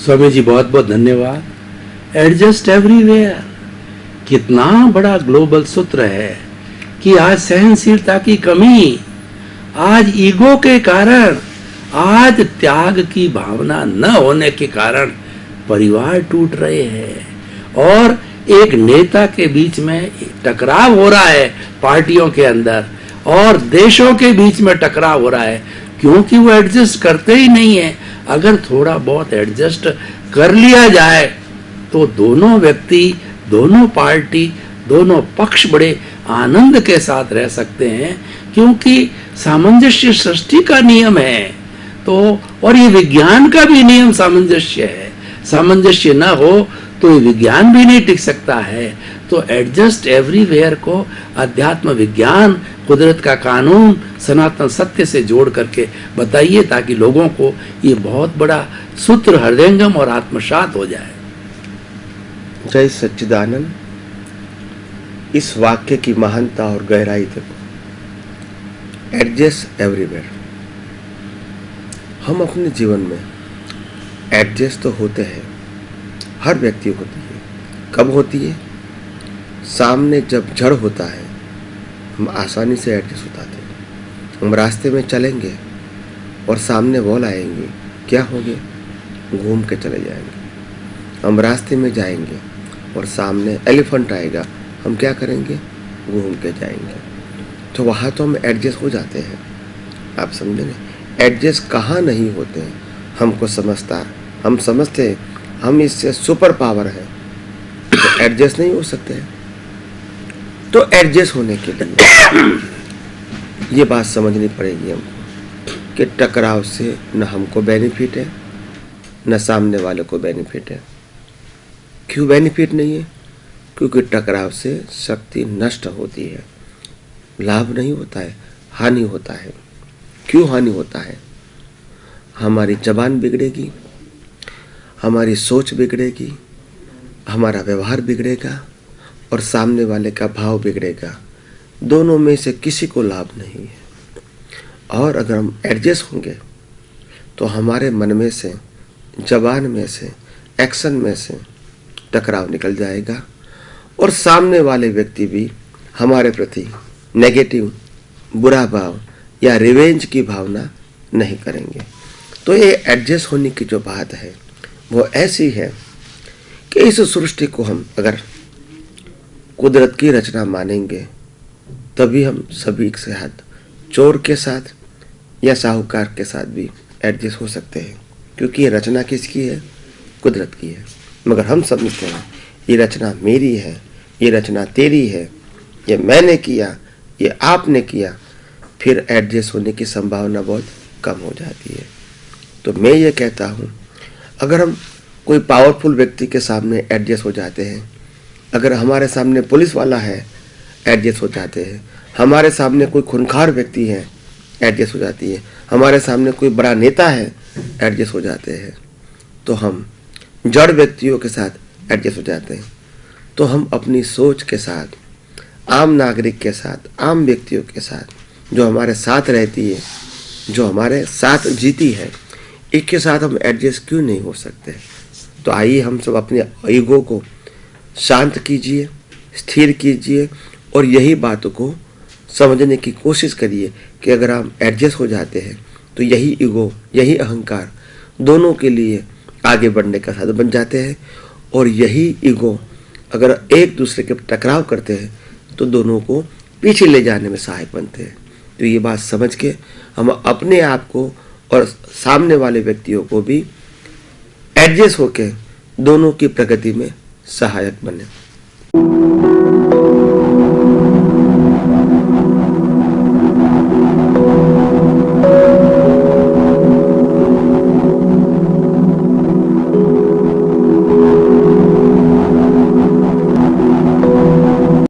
स्वामी जी बहुत बहुत धन्यवाद। एडजस्ट एवरीवेयर कितना बड़ा ग्लोबल सूत्र है कि आज सहनशीलता की कमी, आज ईगो के कारण, आज त्याग की भावना न होने के कारण परिवार टूट रहे हैं और एक नेता के बीच में टकराव हो रहा है, पार्टियों के अंदर और देशों के बीच में टकराव हो रहा है, क्योंकि वो एडजस्ट करते ही नहीं है। अगर थोड़ा बहुत एडजस्ट कर लिया जाए तो दोनों व्यक्ति, दोनों पार्टी, दोनों पक्ष बड़े आनंद के साथ रह सकते हैं, क्योंकि सामंजस्य सृष्टि का नियम है। तो और ये विज्ञान का भी नियम सामंजस्य है। सामंजस्य न हो तो ये विज्ञान भी नहीं टिक सकता है। तो एडजस्ट एवरीवेयर को अध्यात्म विज्ञान, कुदरत का कानून, सनातन सत्य से जोड़ करके बताइए, ताकि लोगों को ये बहुत बड़ा सूत्र हृदयंगम और आत्मसात हो जाए। जय सच्चिदानंद। इस वाक्य की महानता और गहराई देखो। Adjust everywhere. हम अपने जीवन में एडजस्ट तो होते हैं, हर व्यक्ति होती है। कब होती है? सामने जब जड़ होता है हम आसानी से एडजस्ट हो जाते हैं। हम रास्ते में चलेंगे और सामने वॉल आएंगे, क्या होंगे? घूम के चले जाएंगे। हम रास्ते में जाएंगे और सामने एलिफेंट आएगा, हम क्या करेंगे? घूम के जाएंगे। तो वहाँ तो हम एडजस्ट हो जाते हैं। आप समझे ना? एडजस्ट कहाँ नहीं होते हैं। हमको समझता, हम समझते हम इससे सुपर पावर है, तो एडजस्ट नहीं हो सकते हैं। तो एडजस्ट होने के लिए ये बात समझनी पड़ेगी हमको कि टकराव से न हमको बेनिफिट है न सामने वाले को बेनिफिट है। क्यों बेनिफिट नहीं है? क्योंकि टकराव से शक्ति नष्ट होती है, लाभ नहीं होता है, हानि होता है। क्यों हानि होता है? हमारी जबान बिगड़ेगी, हमारी सोच बिगड़ेगी, हमारा व्यवहार बिगड़ेगा और सामने वाले का भाव बिगड़ेगा। दोनों में से किसी को लाभ नहीं है। और अगर हम एडजस्ट होंगे तो हमारे मन में से, जबान में से, एक्शन में से टकराव निकल जाएगा और सामने वाले व्यक्ति भी हमारे प्रति नेगेटिव, बुरा भाव या रिवेंज की भावना नहीं करेंगे। तो ये एडजस्ट होने की जो बात है वो ऐसी है कि इस सृष्टि को हम अगर कुदरत की रचना मानेंगे तभी हम सभी के साथ, चोर के साथ या साहूकार के साथ भी एडजस्ट हो सकते हैं, क्योंकि ये रचना किसकी है? कुदरत की है। मगर हम समझते हैं ये रचना मेरी है, ये रचना तेरी है, ये मैंने किया, ये आपने किया, फिर एडजस्ट होने की संभावना बहुत कम हो जाती है। तो मैं ये कहता हूँ, अगर हम कोई पावरफुल व्यक्ति के सामने एडजस्ट हो जाते हैं, अगर हमारे सामने पुलिस वाला है एडजस्ट हो जाते हैं, हमारे सामने कोई खूंखार व्यक्ति है एडजस्ट हो जाती है, हमारे सामने कोई बड़ा नेता है एडजस्ट हो जाते हैं, तो हम जड़ व्यक्तियों के साथ एडजस्ट हो जाते हैं। तो हम अपनी सोच के साथ, आम नागरिक के साथ, आम व्यक्तियों के साथ, जो हमारे साथ रहती है, जो हमारे साथ जीती है, इसके साथ हम एडजस्ट क्यों नहीं हो सकते? तो आइए हम सब अपने ईगो को शांत कीजिए, स्थिर कीजिए और यही बातों को समझने की कोशिश करिए कि अगर हम एडजस्ट हो जाते हैं तो यही ईगो, यही अहंकार दोनों के लिए आगे बढ़ने का साधन बन जाते हैं, और यही ईगो अगर एक दूसरे के टकराव करते हैं तो दोनों को पीछे ले जाने में सहायक बनते हैं। तो ये बात समझ के हम अपने आप को और सामने वाले व्यक्तियों को भी एडजस्ट होकर दोनों की प्रगति में सहायक बने।